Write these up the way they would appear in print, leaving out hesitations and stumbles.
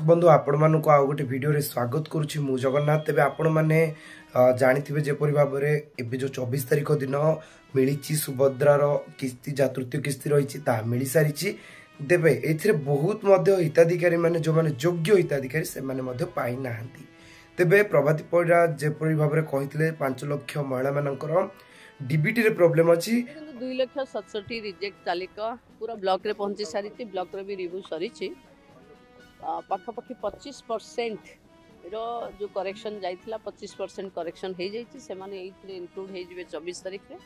दर्शक बंधु आपण मानक आउ गोटे भिडियो रे स्वागत करुछि मु जगन्नाथ। तेबे आपण माने जानिथिबे जेपरि भाबरे एबे जो 24 तारिख दिन मिलिछि सुभद्रार किस्ती जा तृतीय किस्ती रहिछि ता मिलि सारिछि। तेबे एथिरे बहुत मध्य हिताधिकारी माने जो माने योग्य हिताधिकारी से माने मध्य पाइ नाहंती। तेबे प्रभाती परिडा जेपरि भाबरे कहितले 5 लाख महिला मानकर डीबीटी रे प्रॉब्लम अछि। 2,67,000 रिजेक्ट तालिका पूरा ब्लॉक रे पहुंची सारिछि। ब्लॉक रे भी रिव्यू सरिछि। पाखापाखि 25% रो जो करेक्शन जाइथिला 25% करेक्शन हो जाइछि। से माने एइथरे इनक्लूड हो जिवे 24 तारिख रे।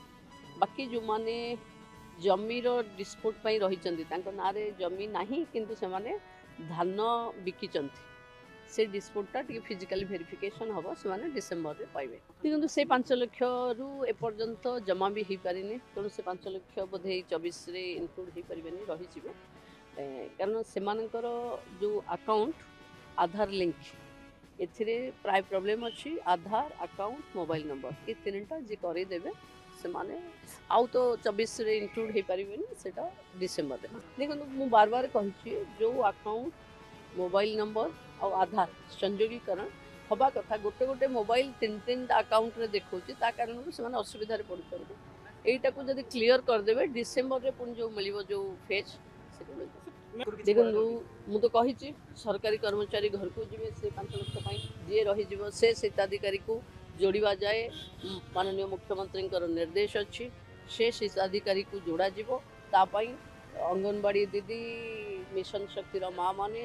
बाकी जो माने जमी रो डिस्प्यूट पई रही चंदी तांको नारे जमी नाही किंतु से माने धान बिकी चंती से डिस्प्यूटटा टी फिजिकली वेरिफिकेशन हबो से माने डिसेंबर रे पाइबे। किंतु से 5 लाख रु ए पर्यंत जमा भी ही पारिनी तेणु से 5 लाख बोधे 24 रे इनक्लूड हो पारिबेनी रही जिवे। कारण से जो अकाउंट आधार लिंक एथिरे प्राय प्रॉब्लम अच्छी। आधार अकाउंट मोबाइल नंबर ये तीनटा जे करे देबे से माने आउ तो 24 रे इनक्लूड हो पारिबेनी सेटा डिसेंबर रे। देखो मु बार बार कहिछि जो अकाउंट मोबाइल नंबर और आधार संयोगीकरण हवा कथा गोटे गोटे मोबाइल तीन अकाउंट रे देखौछि ता कारण से माने असुविधा रे पड़ परबे। एटा को जदी क्लियर कर देबे डिसेंबर रे पुन जो मिलिबो जो फेज देखो मु तो कही सरकारी कर्मचारी घर को जी से 5 लाख जी रही से हिताधिकारी को जोड़ा जाए। माननीय मुख्यमंत्री निर्देश अच्छी से हिताधिकारी को जोड़ा तापाई अंगनवाड़ी दीदी मिशन शक्तिर माँ माने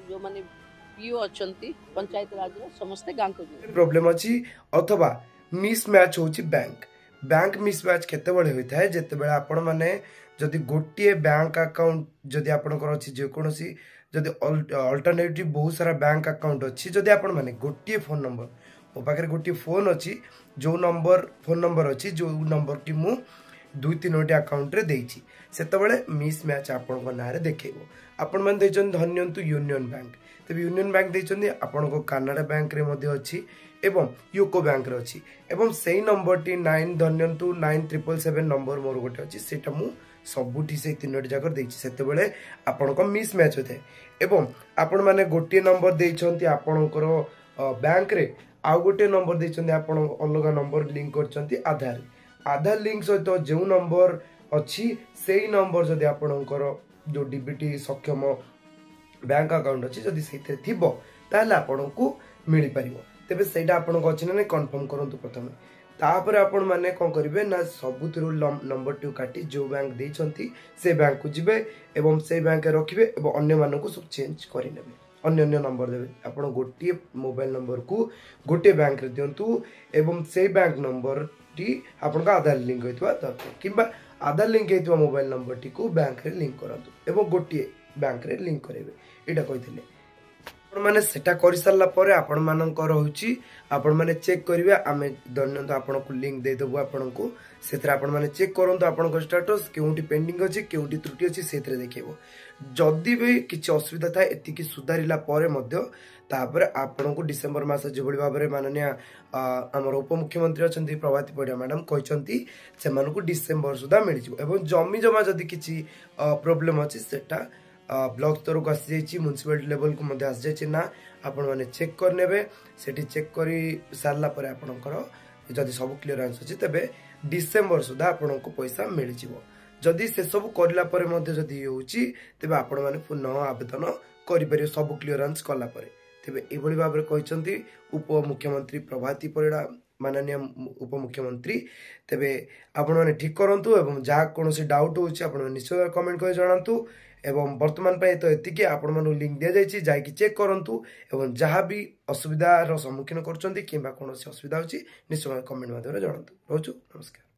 जो माने पीओ अच्छा पंचायत राज समस्ते गाँव को प्रॉब्लम अच्छी अथवा मिसमैच होची बैंक मिसमैच केते बळे होई थाए जेते बेला आपण माने जदि गोटे बैंक अकाउंट जदि आपनकर अछि जे कोनोसी जदि अल्टरनेटिव बहुत सारा बैंक अकाउंट अछि जदि आपण माने गोटे फोन नंबर मो पाखरे गोटे फोन अछि जो नंबर फोन नंबर अछि जो नंबर टी मु 2-3 अकाउंट रे देछि सेते बेले मिसमैच आपनकर नारे देखेबो। आपण माने दैछन धन्यंतु यूनियन बैंक तबे यूनियन बैंक दैछन आपनको कनाडा बैंक रे मध्ये अछि एवं यूको बैंक रे अछि एवं सेही नंबर टी 9 धन्यंतु 9777 नंबर मोर गोटे अछि सेटा मु सबुठी से 3 जाकर देछि सेते बेले आपनको मिसमैच होते एवं आपण माने गोटे नंबर देछंती आपनकर बैंक रे आ गोटे नंबर देछंती आपण अलग नंबर लिंक करछंती आधार लिंक सहित जो नंबर अछि सेही नंबर जदि आपनकर जो डीबीटी सक्षम बैंक अकाउंट अछि जदि सेते थिबो ताले आपनको मिली परिबो। तेबे सेटा आपनको अछि ने कंफर्म करंतु प्रथमे तापर आपण माने कोन करिवे ना सबुथिरु नंबर टू काटी जो बैंक देछंती से बैंक को जिवे एवं से बैंक रखिवे एवं अन्य मानको सब चेंज करि नेबे अन्य नंबर देबे। आपण गोटे मोबाइल नंबर को गोटे बैंक रे दियंतु एवं से बैंक नंबर टी आपण का आधार लिंक होइतबा दरकार किबा आधार लिंक हेतबा मोबाइल नंबर टी को बैंक रे लिंक करंतु एवं गोटे बैंक रे लिंक करेबे एटा कहिथिले। आपण माने सेटा करि सारला परे आपण मानकर होउची आपण माने चेक करिवे आमे दन्यंत आपण को लिंक दे देबो आपण को सेतरा आपण माने चेक करंतु आपण को स्टेटस केउटी पेंडिंग अछि केउटी त्रुटि अछि सेतरे देखिबो। जदी भी किछि असुविधा था एति कि सुधारिला परे मध्य तापर आपण को डिसेंबर मास जेबळी भाबरे माननीय हमर उपमुख्यमंत्री अछंती प्रभाती परिडा मैडम कहिसंती से मानको डिसेंबर सुधा मिलि जिवो एवं जमी जमा जदी किछि प्रॉब्लम अछि सेटा ब्लॉक स्तर को आसी जाइए म्युनिसिपालिटी लेवल को मध्य आसी जाइए ना आपण माने चेक कर नेबे सेठी चेक करी सारला परे आपनकर जदी सब क्लियरेंस अछि तबे डिसेंबर सुधा आपनको पैसा मिलि जिवो। जदी से सब करला परे मध्य जदी होउची तबे आपण माने पुनः आवेदन करि परियो सब क्लियरेंस कला परे। तबे एभली भाबरे कहिसंती उप मुख्यमंत्री प्रभाती परिडा माननीय उप मुख्यमंत्री। तबे आपण माने ठीक करंतु एवं जा कोनोसी डाउट होउची आपण निश्चय कमेंट कर जणांतु एवं वर्तमान पे तो एतिके आपण मानु लिंक दिया जायछि जाय कि चेक करंतु एवं जहां भी असुविधा रो सम्मुखीन करछंती किबा कोनोसी असुविधा होची निश्चय कमेंट माध्यम रे जणांतु। रहूछु नमस्कार।